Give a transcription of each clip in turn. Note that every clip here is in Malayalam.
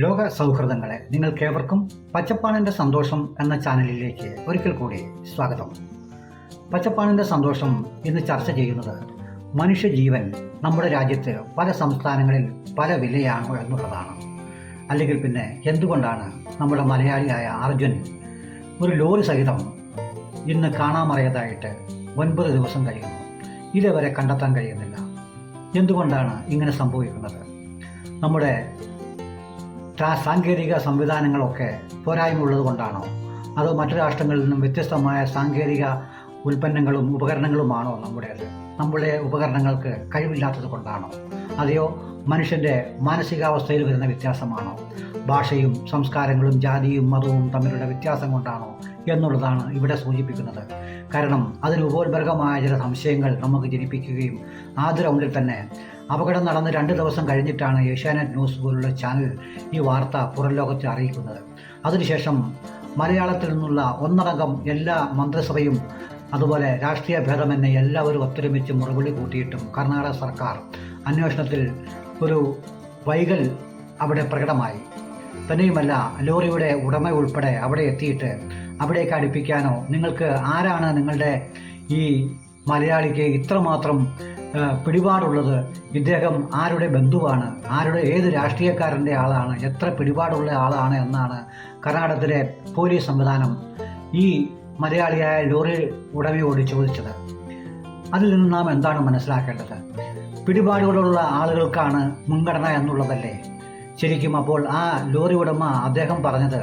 ലോക സൗഹൃദങ്ങളെ നിങ്ങൾക്കേവർക്കും പച്ചപ്പാണിൻ്റെ സന്തോഷം എന്ന ചാനലിലേക്ക് ഒരിക്കൽ കൂടി സ്വാഗതം. പച്ചപ്പാണിൻ്റെ സന്തോഷം ഇന്ന് ചർച്ച ചെയ്യുന്നത് മനുഷ്യജീവൻ നമ്മുടെ രാജ്യത്ത് പല സംസ്ഥാനങ്ങളിൽ പല വിലയാണോ എന്നുള്ളതാണ്. അല്ലെങ്കിൽ പിന്നെ എന്തുകൊണ്ടാണ് നമ്മുടെ മലയാളിയായ അർജുൻ ഒരു ലോറി സഹിതം ഇന്ന് കാണാമറയതായിട്ട് 9 ദിവസം കഴിയുന്നു, ഇതുവരെ കണ്ടെത്താൻ കഴിയുന്നില്ല. എന്തുകൊണ്ടാണ് ഇങ്ങനെ സംഭവിക്കുന്നത്? നമ്മുടെ സാങ്കേതിക സംവിധാനങ്ങളൊക്കെ പോരായ്മ ഉള്ളത് കൊണ്ടാണോ, അതോ മറ്റു രാഷ്ട്രങ്ങളിൽ നിന്നും വ്യത്യസ്തമായ സാങ്കേതിക ഉൽപ്പന്നങ്ങളും ഉപകരണങ്ങളുമാണോ നമ്മുടെ ഉപകരണങ്ങൾക്ക് കഴിവില്ലാത്തത് കൊണ്ടാണോ, അതെയോ മനുഷ്യൻ്റെ മാനസികാവസ്ഥയിൽ വരുന്ന വ്യത്യാസമാണോ, ഭാഷയും സംസ്കാരങ്ങളും ജാതിയും മതവും തമ്മിലുള്ള വ്യത്യാസം കൊണ്ടാണോ എന്നുള്ളതാണ് ഇവിടെ സൂചിപ്പിക്കുന്നത്. കാരണം അതിന് ഉപോത്ബലകമായ ചില സംശയങ്ങൾ നമുക്ക് ജനിപ്പിക്കുകയും ആദ്യ റൗണ്ടിൽ തന്നെ അപകടം നടന്ന് 2 ദിവസം കഴിഞ്ഞിട്ടാണ് ഏഷ്യാനെറ്റ് ന്യൂസ് പോലുള്ള ചാനൽ ഈ വാർത്ത പുറം ലോകത്തെ അറിയിക്കുന്നത്. അതിനുശേഷം മലയാളത്തിൽ നിന്നുള്ള ഒന്നടങ്കം എല്ലാ മന്ത്രിസഭയും അതുപോലെ രാഷ്ട്രീയ ഭേദമെന്നെ എല്ലാവരും ഒത്തൊരുമിച്ച് മുറവിളി കൂട്ടിയിട്ടും കർണാടക സർക്കാർ അന്വേഷണത്തിൽ ഒരു വൈകൽ അവിടെ പ്രകടമായി. തന്നെയുമല്ല, ലോറിയുടെ ഉടമ ഉൾപ്പെടെ അവിടെ എത്തിയിട്ട് അവിടേക്ക് അടുപ്പിക്കാനോ, നിങ്ങൾക്ക് ആരാണ് നിങ്ങളുടെ ഈ മലയാളിക്ക് ഇത്രമാത്രം പിടിപാടുള്ളത്, ഇദ്ദേഹം ആരുടെ ബന്ധുവാണ്, ഏത് രാഷ്ട്രീയക്കാരൻ്റെ ആളാണ്, എത്ര പിടിപാടുള്ള ആളാണ് എന്നാണ് കർണാടകത്തിലെ പോലീസ് സംവിധാനം ഈ മലയാളിയായ ലോറി ഉടമയോട് ചോദിച്ചത്. അതിൽ നിന്ന് നാം എന്താണ് മനസ്സിലാക്കേണ്ടത്? പിടിപാടുകളുള്ള ആളുകൾക്കാണ് മുൻഗണന എന്നുള്ളതല്ലേ ശരിക്കും? അപ്പോൾ ആ ലോറി ഉടമ അദ്ദേഹം പറഞ്ഞത്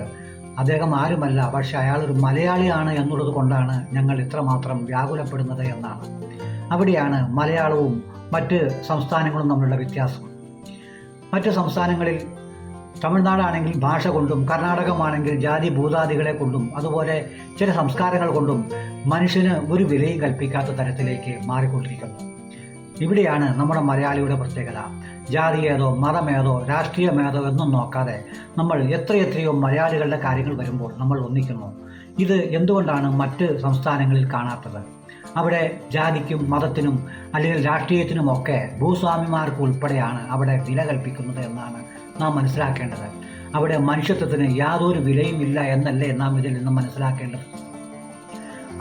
അദ്ദേഹം ആരുമല്ല, പക്ഷെ അയാൾ ഒരു മലയാളിയാണ് എന്നുള്ളത് കൊണ്ടാണ് ഞങ്ങൾ ഇത്രമാത്രം വ്യാകുലപ്പെടുന്നത് എന്നാണ്. അവിടെയാണ് മലയാളവും മറ്റ് സംസ്ഥാനങ്ങളും തമ്മിലുള്ള വ്യത്യാസം. മറ്റ് സംസ്ഥാനങ്ങളിൽ തമിഴ്നാടാണെങ്കിൽ ഭാഷ കൊണ്ടും, കർണാടകമാണെങ്കിൽ ജാതി ഭൂതാദികളെ കൊണ്ടും, അതുപോലെ ചില സംസ്കാരങ്ങൾ കൊണ്ടും മനുഷ്യന് ഒരു വിലയും കൽപ്പിക്കാത്ത തരത്തിലേക്ക് മാറിക്കൊണ്ടിരിക്കുന്നു. ഇവിടെയാണ് നമ്മുടെ മലയാളിയുടെ പ്രത്യേകത. ജാതിയേതോ മതമേതോ രാഷ്ട്രീയമേതോ എന്നും നോക്കാതെ നമ്മൾ എത്രയെത്രയോ മലയാളികളുടെ കാര്യങ്ങൾ വരുമ്പോൾ നമ്മൾ ഒന്നിക്കുന്നു. ഇത് എന്തുകൊണ്ടാണ് മറ്റ് സംസ്ഥാനങ്ങളിൽ കാണാത്തത്? അവിടെ ജാതിക്കും മതത്തിനും അല്ലെങ്കിൽ രാഷ്ട്രീയത്തിനുമൊക്കെ ഭൂസ്വാമിമാർക്ക് ഉൾപ്പെടെയാണ് അവിടെ വില കൽപ്പിക്കുന്നത് എന്നാണ് നാം മനസ്സിലാക്കേണ്ടത്. അവിടെ മനുഷ്യത്വത്തിന് യാതൊരു വിലയും ഇല്ല എന്നല്ലേ നാം ഇതിൽ നിന്ന് മനസ്സിലാക്കേണ്ടത്.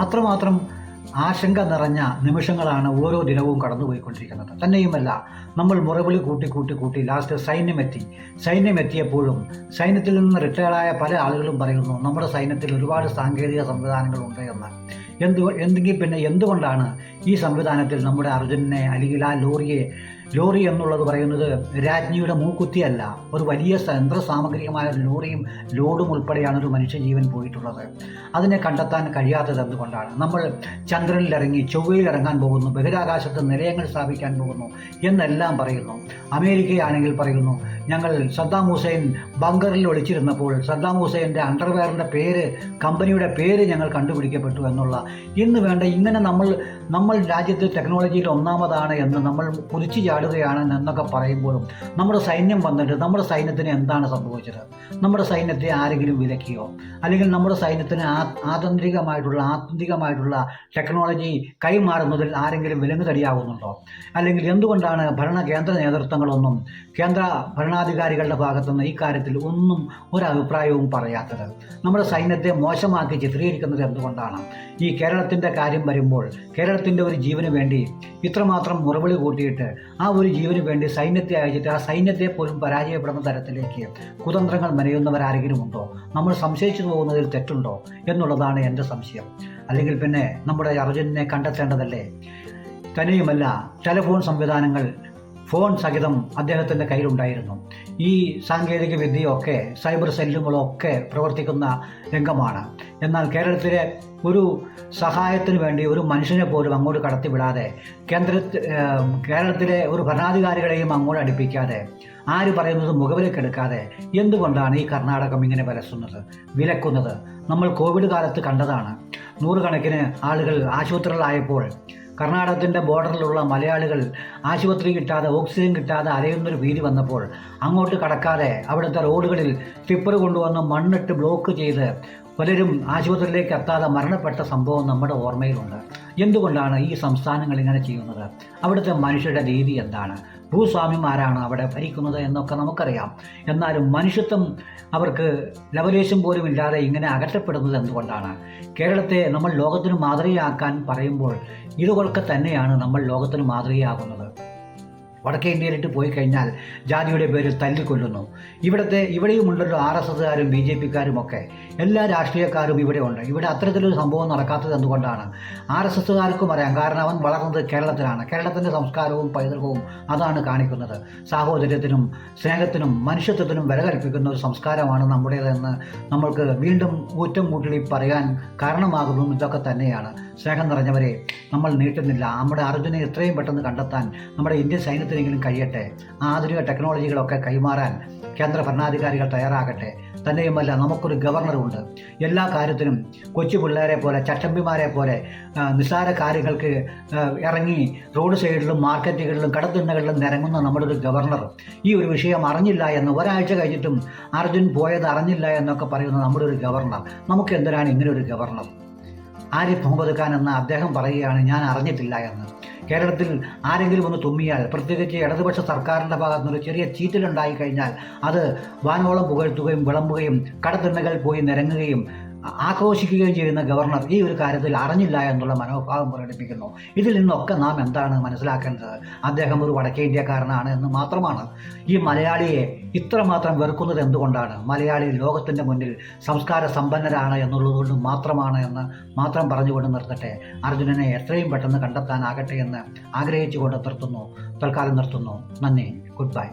അത്രമാത്രം ആശങ്ക നിറഞ്ഞ നിമിഷങ്ങളാണ് ഓരോ ദിനവും കടന്നുപോയിക്കൊണ്ടിരിക്കുന്നത്. തന്നെയുമല്ല, നമ്മൾ മുറവിളി കൂട്ടി ലാസ്റ്റ് സൈന്യമെത്തിയപ്പോഴും സൈന്യത്തിൽ നിന്ന് റിട്ടയർഡായ പല ആളുകളും പറയുന്നു നമ്മുടെ സൈന്യത്തിൽ ഒരുപാട് സാങ്കേതിക സംവിധാനങ്ങളുണ്ട് എന്ന്. എന്തെങ്കിൽ പിന്നെ എന്തുകൊണ്ടാണ് ഈ സംവിധാനത്തിൽ നമ്മുടെ അർജുനെ അല്ലെങ്കിൽ ആ ലോറി എന്നുള്ളത് പറയുന്നത് രാജ്ഞിയുടെ മൂക്കുത്തിയല്ല, ഒരു വലിയ യന്ത്രസാമഗ്രികമായ ലോറിയും ലോഡും ഉൾപ്പെടെയാണ് ഒരു മനുഷ്യജീവൻ പോയിട്ടുള്ളത്. അതിനെ കണ്ടെത്താൻ കഴിയാത്തത് എന്തുകൊണ്ടാണ്? നമ്മൾ ചന്ദ്രനിൽ ഇറങ്ങി ചൊവ്വയിൽ ഇറങ്ങാൻ പോകുന്നു, ബഹിരാകാശത്ത് നിലയങ്ങൾ സ്ഥാപിക്കാൻ പോകുന്നു എന്നെല്ലാം പറയുന്നു. അമേരിക്കയാണെങ്കിൽ പറയുന്നു ഞങ്ങൾ സദ്ദാം ഹുസൈൻ ബങ്കറിൽ ഒളിച്ചിരുന്നപ്പോൾ സദ്ദാം ഹുസൈൻ്റെ അണ്ടർവെയറിൻ്റെ പേര്, കമ്പനിയുടെ പേര് ഞങ്ങൾ കണ്ടുപിടിക്കപ്പെട്ടു എന്നുള്ള. ഇന്ന് വേണ്ട ഇങ്ങനെ നമ്മൾ രാജ്യത്ത് ടെക്നോളജിയിൽ ഒന്നാമതാണ് എന്ന് നമ്മൾ കുതിച്ചു ചാടുകയാണ് എന്നൊക്കെ പറയുമ്പോഴും നമ്മുടെ സൈന്യം വന്നിട്ട് നമ്മുടെ സൈന്യത്തിന് എന്താണ് സംഭവിച്ചത്? നമ്മുടെ സൈന്യത്തെ ആരെങ്കിലും വിലക്കിയോ? അല്ലെങ്കിൽ നമ്മുടെ സൈന്യത്തിന് ആത്യന്തികമായിട്ടുള്ള ടെക്നോളജി കൈമാറുന്നതിൽ ആരെങ്കിലും വിലങ്ങുതടിയാകുന്നുണ്ടോ? അല്ലെങ്കിൽ എന്തുകൊണ്ടാണ് കേന്ദ്ര നേതൃത്വങ്ങളൊന്നും, കേന്ദ്ര ഭരണാധികാരികളുടെ ഭാഗത്തുനിന്ന് ഈ കാര്യത്തിൽ ഒന്നും ഒരു അഭിപ്രായവും പറയാത്തത്? നമ്മുടെ സൈന്യത്തെ മോശമാക്കി ചിത്രീകരിക്കുന്നത് എന്തുകൊണ്ടാണ്? ഈ കേരളത്തിൻ്റെ കാര്യം വരുമ്പോൾ കേരളത്തിൻ്റെ ഒരു ജീവന് വേണ്ടി ഇത്രമാത്രം മുറവിളി കൂട്ടിയിട്ട് ആ ഒരു ജീവന് വേണ്ടി സൈന്യത്തെ അയച്ചിട്ട് ആ സൈന്യത്തെ പോലും പരാജയപ്പെടുന്ന തരത്തിലേക്ക് കുതന്ത്രങ്ങൾ മെനയുന്നവരാരെങ്കിലും ഉണ്ടോ? നമ്മൾ സംശയിച്ചു പോകുന്നതിൽ തെറ്റുണ്ടോ എന്നുള്ളതാണ് എൻ്റെ സംശയം. അല്ലെങ്കിൽ പിന്നെ നമ്മുടെ അർജുനെ കണ്ടെത്തേണ്ടതല്ലേ? തന്നെയുമല്ല, ടെലിഫോൺ സംവിധാനങ്ങൾ ഫോൺ സഹിതം അദ്ദേഹത്തിൻ്റെ കയ്യിലുണ്ടായിരുന്നു. ഈ സാങ്കേതിക വിദ്യയൊക്കെ സൈബർ സെല്ലുകളൊക്കെ പ്രവർത്തിക്കുന്ന രംഗമാണ്. എന്നാൽ കേരളത്തിലെ ഒരു സഹായത്തിന് വേണ്ടി ഒരു മനുഷ്യനെ പോലും അങ്ങോട്ട് കടത്തിവിടാതെ, കേരളത്തിലെ ഒരു ഭരണാധികാരികളെയും അങ്ങോട്ട് അടുപ്പിക്കാതെ, ആര് പറയുന്നത് മുഖവിലക്കെടുക്കാതെ എന്തുകൊണ്ടാണ് ഈ കർണാടകം ഇങ്ങനെ വിലക്കുന്നത്? നമ്മൾ കോവിഡ് കാലത്ത് കണ്ടതാണ്. 100 കണക്കിന് ആളുകൾ ആശുപത്രികളായപ്പോൾ കർണാടകത്തിൻ്റെ ബോർഡറിലുള്ള മലയാളികൾ ആശുപത്രി കിട്ടാതെ, ഓക്സിജൻ കിട്ടാതെ അലയുന്നൊരു ഭീതി വന്നപ്പോൾ അങ്ങോട്ട് കടക്കാതെ അവിടുത്തെ റോഡുകളിൽ ടിപ്പർ കൊണ്ടുവന്ന് മണ്ണിട്ട് ബ്ലോക്ക് ചെയ്ത് പലരും ആശുപത്രിയിലേക്ക് എത്താതെ മരണപ്പെട്ട സംഭവം നമ്മുടെ ഓർമ്മയിലുണ്ട്. എന്തുകൊണ്ടാണ് ഈ സംസ്ഥാനങ്ങൾ ഇങ്ങനെ ചെയ്യുന്നത്? അവിടുത്തെ മനുഷ്യരുടെ രീതി എന്താണ്? ഭൂസ്വാമിമാരാണ് അവിടെ ഭരിക്കുന്നത് എന്നൊക്കെ നമുക്കറിയാം. എന്നാലും മനുഷ്യത്വം അവർക്ക് ലവലേശം പോലും ഇല്ലാതെ ഇങ്ങനെ അകറ്റപ്പെടുന്നത് എന്തുകൊണ്ടാണ്? കേരളത്തെ നമ്മൾ ലോകത്തിന് മാതൃകയാക്കാൻ പറയുമ്പോൾ ഇതുകൊണ്ടൊക്കെ തന്നെയാണ് നമ്മൾ ലോകത്തിന് മാതൃകയാകുന്നത്. വടക്കേ ഇന്ത്യയിലിട്ട് പോയി കഴിഞ്ഞാൽ ജാതിയുടെ പേരിൽ തല്ലിക്കൊല്ലുന്നു. ഇവിടെയുമുണ്ടല്ലോ RSSകാരും BJPക്കാരും ഒക്കെ. എല്ലാ രാഷ്ട്രീയക്കാരും ഇവിടെ ഉണ്ട്. ഇവിടെ അത്തരത്തിലൊരു സംഭവം നടക്കാത്തത് എന്തുകൊണ്ടാണ്? RSSകാർക്കും അറിയാം. കാരണം അവൻ വളർന്നത് കേരളത്തിലാണ്. കേരളത്തിൻ്റെ സംസ്കാരവും പൈതൃകവും അതാണ് കാണിക്കുന്നത്. സാഹോദര്യത്തിനും സ്നേഹത്തിനും മനുഷ്യത്വത്തിനും വില കൽപ്പിക്കുന്ന ഒരു സംസ്കാരമാണ് നമ്മുടേതെന്ന് നമ്മൾക്ക് വീണ്ടും ഊറ്റം കൂട്ടി പറയാൻ കാരണമാകുന്നു ഇതൊക്കെ തന്നെയാണ്. സ്നേഹം നിറഞ്ഞവരെ, നമ്മൾ നീട്ടുന്നില്ല. നമ്മുടെ അർജുനെ എത്രയും പെട്ടെന്ന് കണ്ടെത്താൻ നമ്മുടെ ഇന്ത്യൻ സൈന്യത്തിനെങ്കിലും കഴിയട്ടെ. ആധുനിക ടെക്നോളജികളൊക്കെ കൈമാറാൻ കേന്ദ്ര ഭരണാധികാരികൾ തയ്യാറാകട്ടെ. തന്നെയുമല്ല, നമുക്കൊരു ഗവർണറുണ്ട്. എല്ലാ കാര്യത്തിനും കൊച്ചു പിള്ളേരെ പോലെ, ചട്ടമ്പിമാരെ പോലെ നിസ്സാര കാര്യങ്ങൾക്ക് ഇറങ്ങി റോഡ് സൈഡിലും മാർക്കറ്റുകളിലും കടത്തിണ്ണകളിലും നിരങ്ങുന്ന നമ്മുടെ ഒരു ഗവർണർ ഈ ഒരു വിഷയം അറിഞ്ഞില്ല എന്ന്, ഒരാഴ്ച കഴിഞ്ഞിട്ടും അർജുൻ പോയത് അറിഞ്ഞില്ല എന്നൊക്കെ പറയുന്ന നമ്മുടെ ഒരു ഗവർണർ. നമുക്ക് എന്തിനാണ് ഇങ്ങനെ ഒരു ഗവർണർ? ആരിഫ് മുഹമ്മദ് ഖാൻ എന്ന അദ്ദേഹം പറയുകയാണ് ഞാൻ അറിഞ്ഞിട്ടില്ല എന്ന്. കേരളത്തിൽ ആരെങ്കിലും ഒന്ന് തുമ്മിയാൽ, പ്രത്യേകിച്ച് ഇടതുപക്ഷ സർക്കാരിൻ്റെ ഭാഗത്തു നിന്ന് ചെറിയ ചീറ്റലുണ്ടായി കഴിഞ്ഞാൽ അത് വാനോളം പുകഴ്ത്തുകയും വിളമ്പുകയും കടത്തിണ്ണകൾ പോയി നിരങ്ങുകയും ആക്രോശിക്കുകയും ചെയ്യുന്ന ഗവർണർ ഈ ഒരു കാര്യത്തിൽ അറിഞ്ഞില്ല എന്നുള്ള മനോഭാവം പ്രകടിപ്പിക്കുന്നു. ഇതിൽ നിന്നൊക്കെ നാം എന്താണ് മനസ്സിലാക്കേണ്ടത്? അദ്ദേഹം ഒരു വടക്കേ ഇന്ത്യക്കാരനാണ് എന്ന് മാത്രമാണ്. ഈ മലയാളിയെ ഇത്രമാത്രം വെറുക്കുന്നത് എന്തുകൊണ്ടാണ്? മലയാളി ലോകത്തിൻ്റെ മുന്നിൽ സംസ്കാര സമ്പന്നരാണ് എന്നുള്ളതുകൊണ്ട് മാത്രമാണ് എന്ന് മാത്രം പറഞ്ഞുകൊണ്ട് നിർത്തട്ടെ. അർജുനനെ എത്രയും പെട്ടെന്ന് കണ്ടെത്താനാകട്ടെ എന്ന് ആഗ്രഹിച്ചുകൊണ്ട് തൽക്കാലം നിർത്തുന്നു. നന്ദി. Good bye.